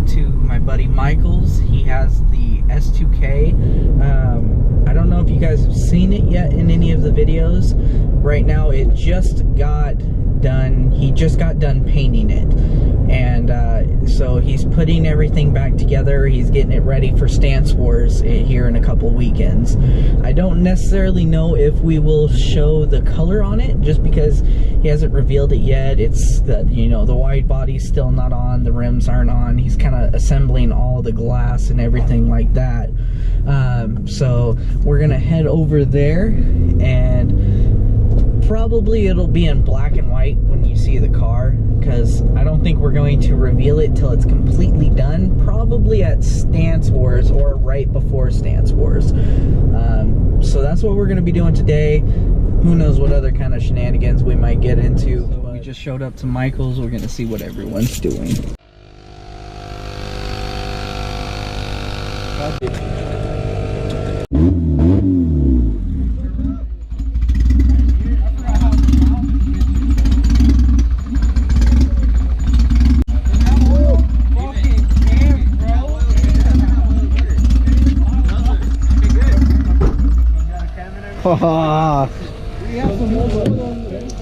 over to my buddy Michael's. He has the S2K. I don't know if you guys have seen it yet in any of the videos. Right now it just got done. He just got done painting it. And so he's putting everything back together. He's getting it ready for Stance Wars here in a couple weekends. I don't necessarily know if we will show the color on it, just because he hasn't revealed it yet. It's the, you know, the wide body's still not on, the rims aren't on. He's kind of assembling all the glass and everything like that. So we're gonna head over there, and probably it'll be in black and white when you see the car, because I don't think we're going to reveal it till it's completely done, probably at Stance Wars or right before Stance Wars. So that's what we're going to be doing today. Who knows what other kind of shenanigans we might get into. So we just showed up to Michael's. We're going to see what everyone's doing.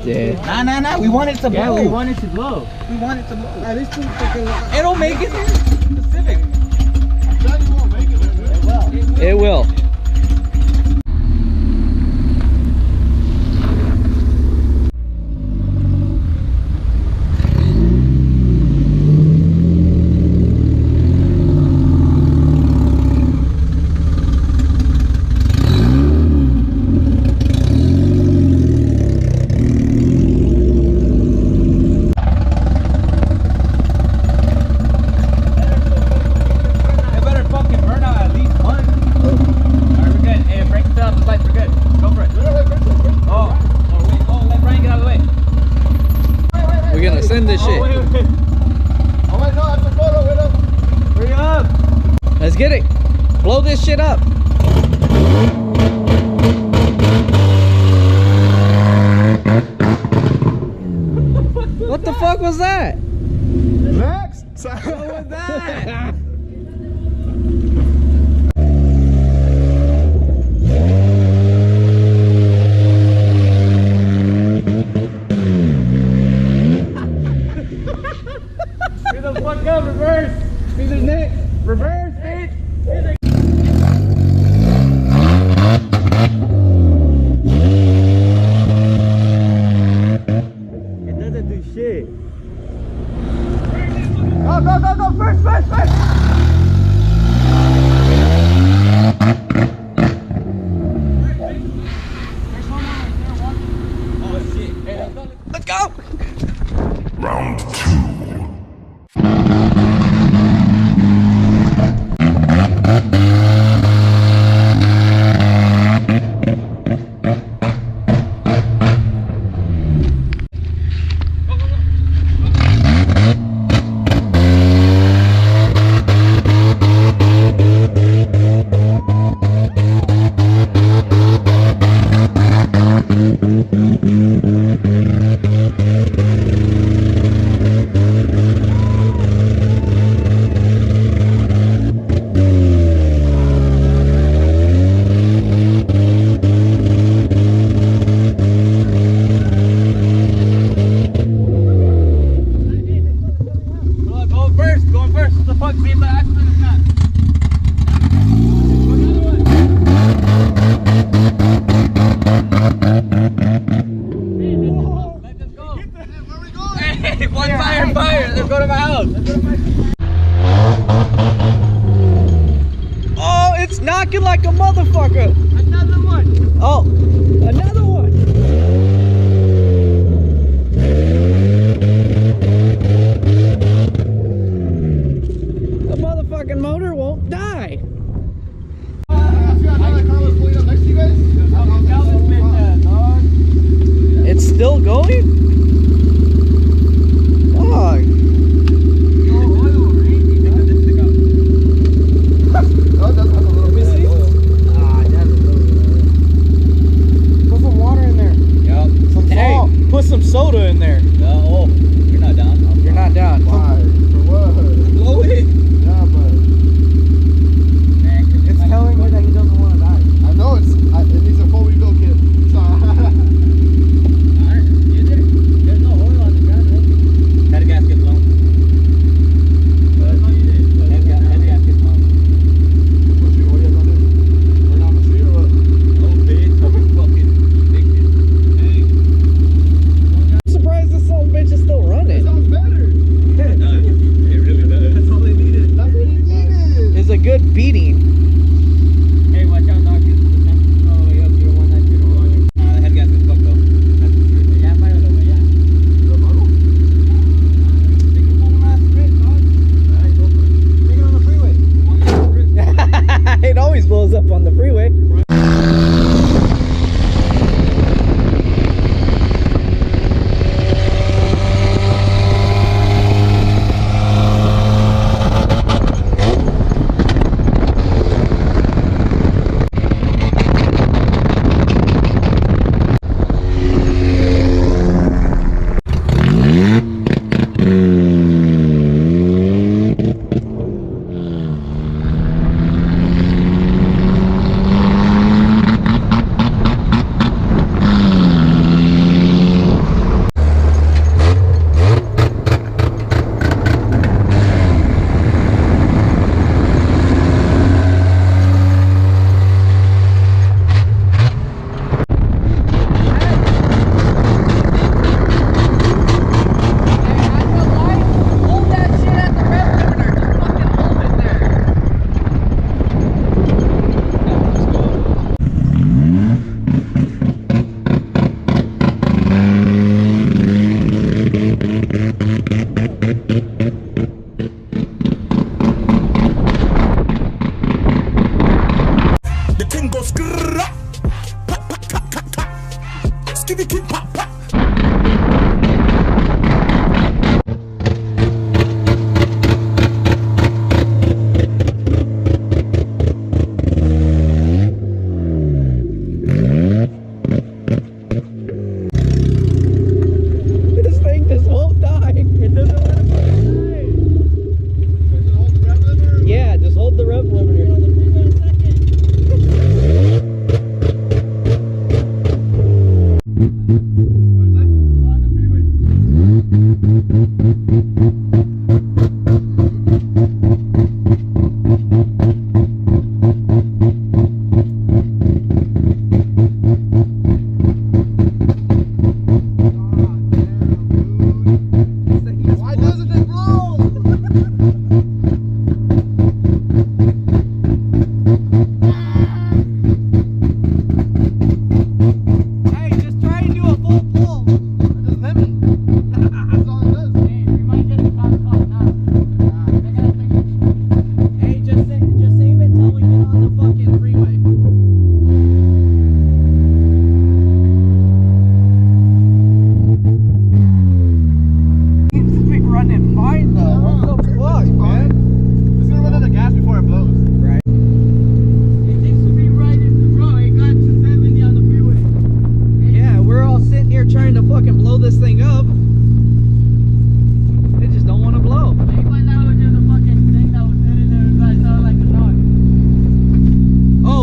Yeah. Nah. We want it to blow. Yeah, we want it to blow. We want it to blow. It'll make it there. The Civic. I'm telling you, won't make it there. It will. This shit. Oh, wait. Oh, wait, no, that's a photo with him. Hurry up. Let's get it. Blow this shit up. What the fuck was that? Next. What was that? Reverse. Caesar's next. Reverse, bitch. It doesn't do shit. Go. First. Oh, shit. Hey, let's go. Round 2. Fire! Let's go to my house. Oh, it's knocking like a motherfucker. Another one. Oh, another one. The motherfucking motor won't die. It's still going? Dog. Put some water in there. Yep. Some salt. Hey, put some soda in there. Oh, you're not down? You're not down. Why? For what? Blow it.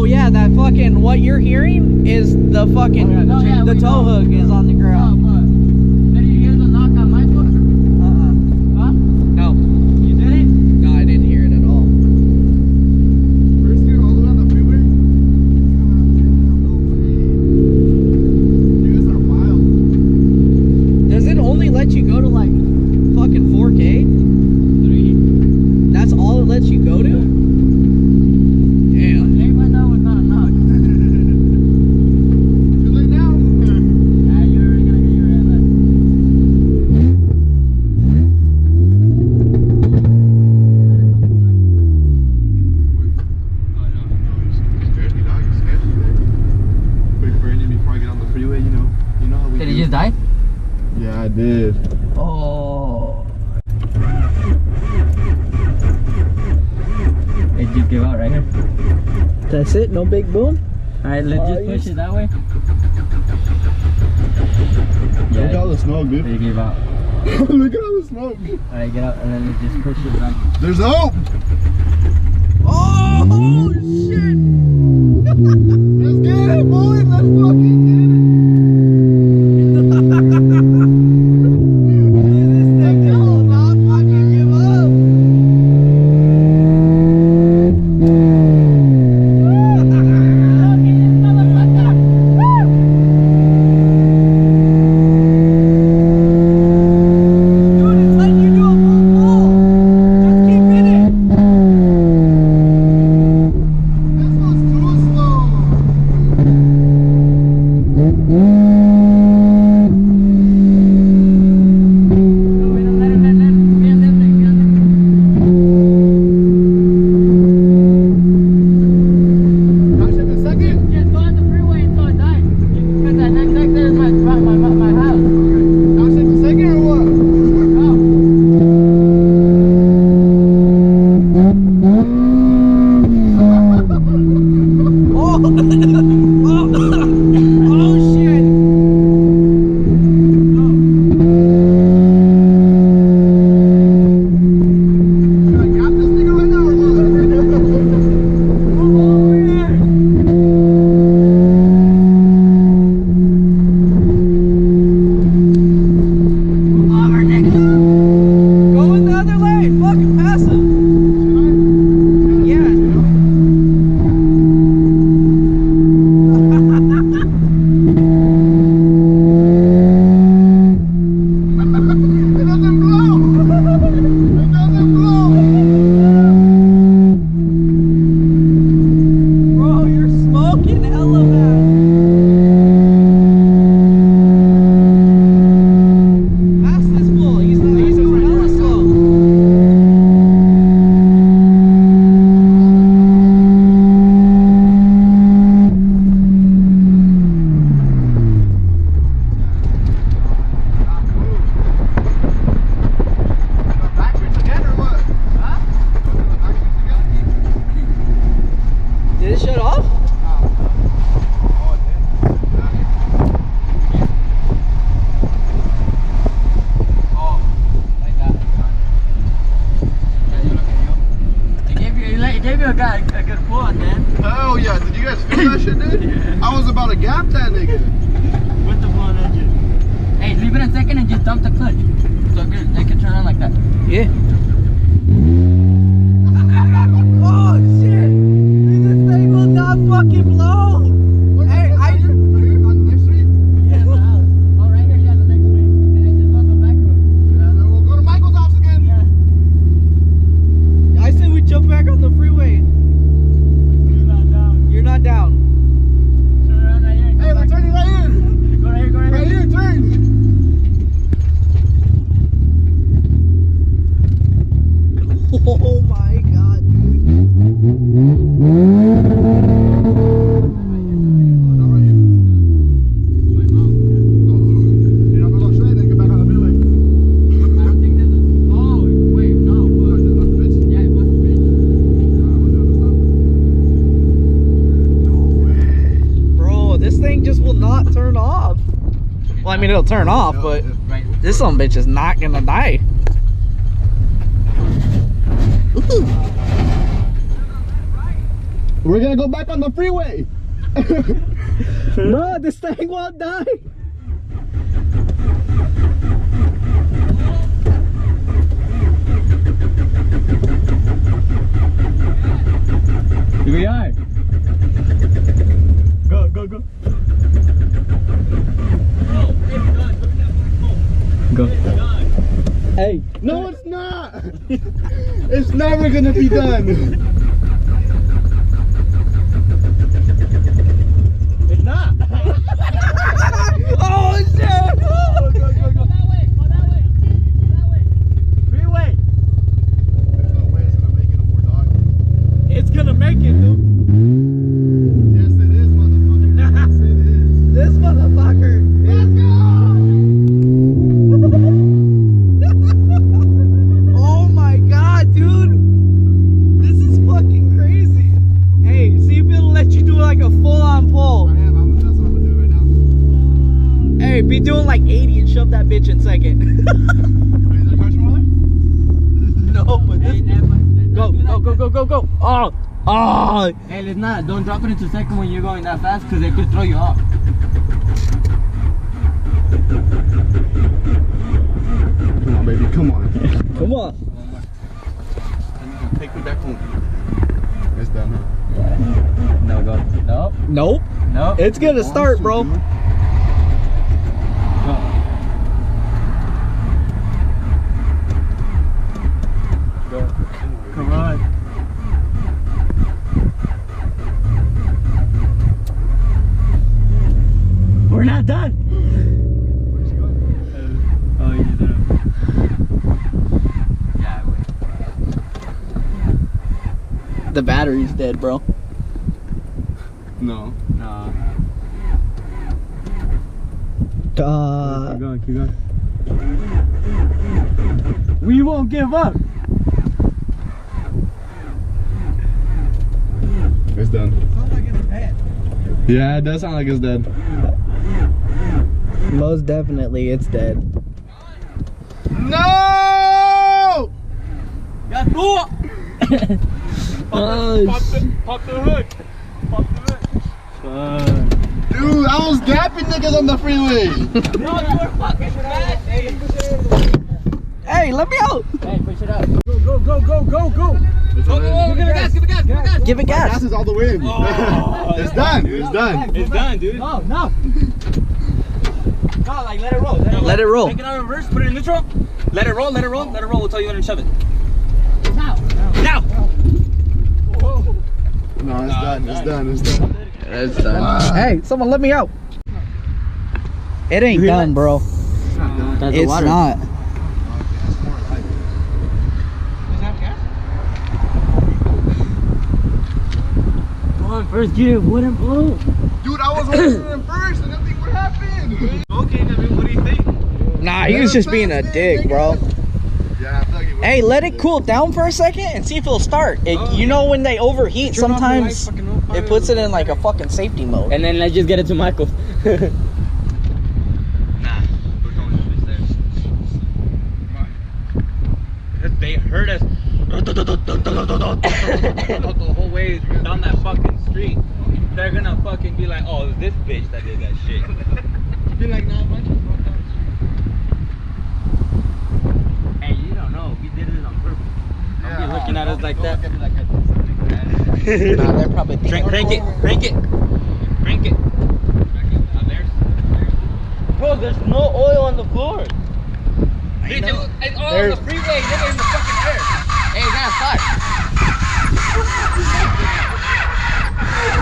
yeah, that fucking, what you're hearing is the fucking, the tow hook is on the ground. Did you hear the knock on my door? Huh? No. You did it? No, I didn't hear it at all. First gear all the way on the freeway? God damn, no way. You guys are wild. Does it only let you go to like fucking 4K? 3. That's all it lets you go to? Damn. Hey, but that was not a knock. Too late now. Yeah, you're already gonna get your ass left. Oh, no. You scared me, dog. You scared me there. Quick burning before I get on the freeway, you know. You know how we Did do. he just die? Yeah, I did. Oh. It just give out right here. That's it? No big boom? Alright, let's just push it that way. Look at all the smoke, dude. It gave out. Look at all the smoke. Alright, get out and then let's just push it back. There's hope. Oh, shit! Let's get it, boys. Let's fucking get it. This thing will not fucking give up. Dude, it's letting you do a full pull. Just keep in it. This was too slow. Can I check the second? Just go on the freeway until it dies. Because that next exit is my house. Can I check the second or what? Oh, oh shit. Should I gap this nigga right now or Go in the other lane. Fucking pass him. Yeah. It doesn't blow! It doesn't blow! Bro, you're smoking hella bad. Pass this fool. He's doing hella slow. Back streets again or what? Huh? Back streets again? Did it shut off? Oh, it did. Oh, like that. It gave you a good pull on then. Hell yeah, did you guys feel that shit, dude? Yeah. I was about to gap that nigga. With the blown engine. Hey, leave it a second and just dump the clutch. So good, they can turn on like that. Yeah. Oh shit! This thing will not fucking blow. Hey, Right here on the next street? Yeah, the house. Oh, right here, yeah, the next street. And then just go to the back road. Yeah, then we'll go to Michael's house again. Yeah. I said we jump back on the freeway. You're not down. You're not down. Turn around right here. Hey, we're turning right here. Go right here, go right here. Right here, turn. Oh my god, dude. Not right here. Yeah, I'm gonna go straight then get back on the freeway. I don't think this is. Oh, wait, no. Oh, But, that's the bitch? yeah, it was the bitch. I'm gonna do it this time. No way. Bro, this thing just will not turn off. Well, I mean, it'll turn off, but Right. this son of a bitch is not gonna die. Ooh. We're gonna go back on the freeway. No, this thing won't die. Here we are. Go, go, go. Go. Hey, No, it's not. It's never gonna be done. It's not. oh shit! Go, go, go, go. Go that way. Go that way. Go that way. Freeway. There's no way it's gonna make it no more, dog. It's gonna make it, dude. Yes, it is, motherfucker. Yes, it is. This motherfucker. Let's go! Oh my god, dude! This is fucking crazy. Hey, see if it'll let you do like a full-on pull. That's what I'm gonna do right now. Hey, be doing like 80 and shove that bitch in second. Wait, is there a question mark? No, but this. Go, go, go, go, go, go. Oh, oh. Hey, let's not. Don't drop it into second when you're going that fast because it could throw you off. Come on, baby, come on. Come on. Take me back home. It's done, huh? No, go. Nope. Nope. Nope. It's gonna start, bro. Go. Go. Come on. We're not done. Where's he going? Oh, you did it. Yeah, wait. The battery's dead, bro. No. No. Keep going, keep going. We won't give up. It's done. Yeah, it does sound like it's dead. Most definitely, it's dead. No! Got through. Oh, Pop the hood. Pop the hood. Dude, I was gapping niggas on the freeway. No, you were fucking fast. hey, let me out. Hey, push it up. Go, go, go, go, go, go. Give it gas, give it gas, give it gas. Give it gas. Gas is all the way in. It's done. It's done. It's done, dude. No, no. No, like let it roll. Let it roll. Take it out of reverse, put it in neutral. Let it roll, let it roll, let it roll. We'll tell you when to shove it. Now. Now. No, it's done. It's done. It's done. It's done. Hey, someone let me out. It ain't hear done, that? bro. That's It's not. Come on, first gear, wouldn't blow. Dude, I was holding him first and nothing would happen. Okay, Devin, what do you think? Nah, he was just being a dick, bro. Yeah, I feel like it Hey, let it cool down for a second and see if it'll start. You know when they overheat, Turn off the lights, sometimes fucking no it puts it in like a fucking safety mode. And then let's just get it to Michael. Nah, we're going to this there. They heard us the whole way down that fucking street. They're gonna fucking be like, oh, it's this bitch that did that shit. Be like, nah, man. Hey, you don't know. We did it on purpose. Don't be looking at us like that. Nah, they're probably Crank it, crank it, crank it. Bro, there's no oil on the floor. Bitch, it's all on the freeway, never in the fucking air. Hey, you gotta start.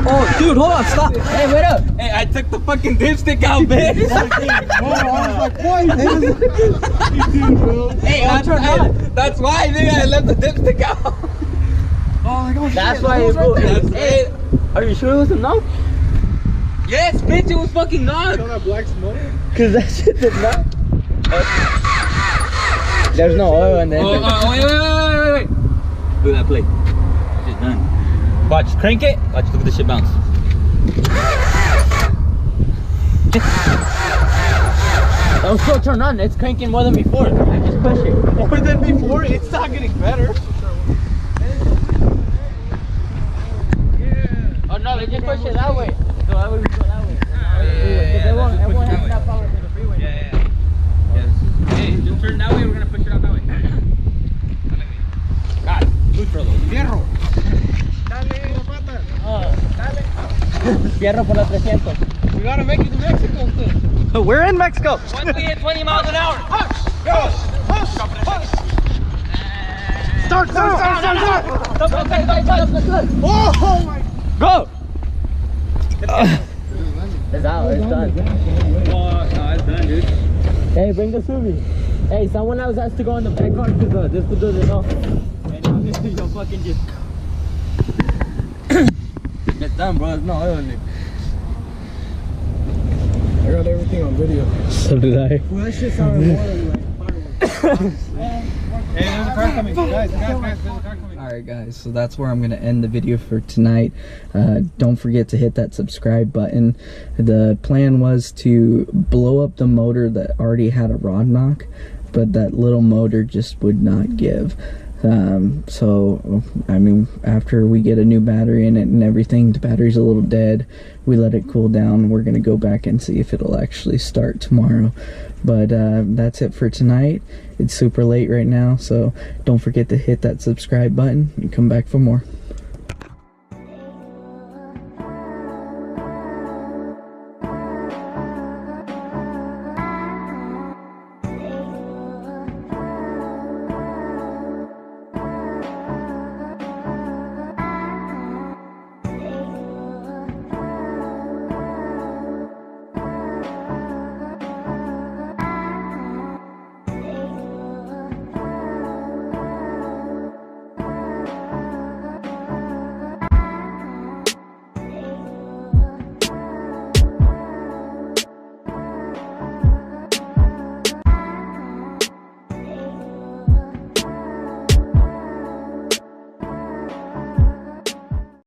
Oh, dude, hold on, stop. Hey, wait up. Hey, I took the fucking dipstick out, bitch. Hey, that's why, nigga, I left the dipstick out. That's why it broke. Hey, are you sure it was a knock? Yes, bitch, it was fucking knocked. Saw that black smoke? Cause that shit did not. There's no oil in there. Wait. Look at that plate. It's done. Watch, crank it. Watch, look at this shit bounce. Oh, still turn on. It's cranking more than before. I just push it. More than before, it's not getting better. Yeah. Fierro por la 300. We gotta make it to Mexico still. We're in Mexico. Once we hit 20 miles an hour. Start. Oh my. Go. It's out. It's done. Oh, no, it's done, dude. Hey, bring the Subi. Hey, someone else has to go in the back car because this dude doesn't know. And you'll fucking just. It's done, bro. It's no oil in it. I got everything on video. So did I. Well, that shit sounded more like fireworks. Hey, there's a car coming. Guys, there's a car coming. Alright guys, so that's where I'm going to end the video for tonight. Don't forget to hit that subscribe button. The plan was to blow up the motor that already had a rod knock, but that little motor just would not give. So I mean, after we get a new battery in it and everything, the battery's a little dead, we let it cool down. We're gonna go back and see if it'll actually start tomorrow. But that's it for tonight. It's super late right now, so don't forget to hit that subscribe button and come back for more.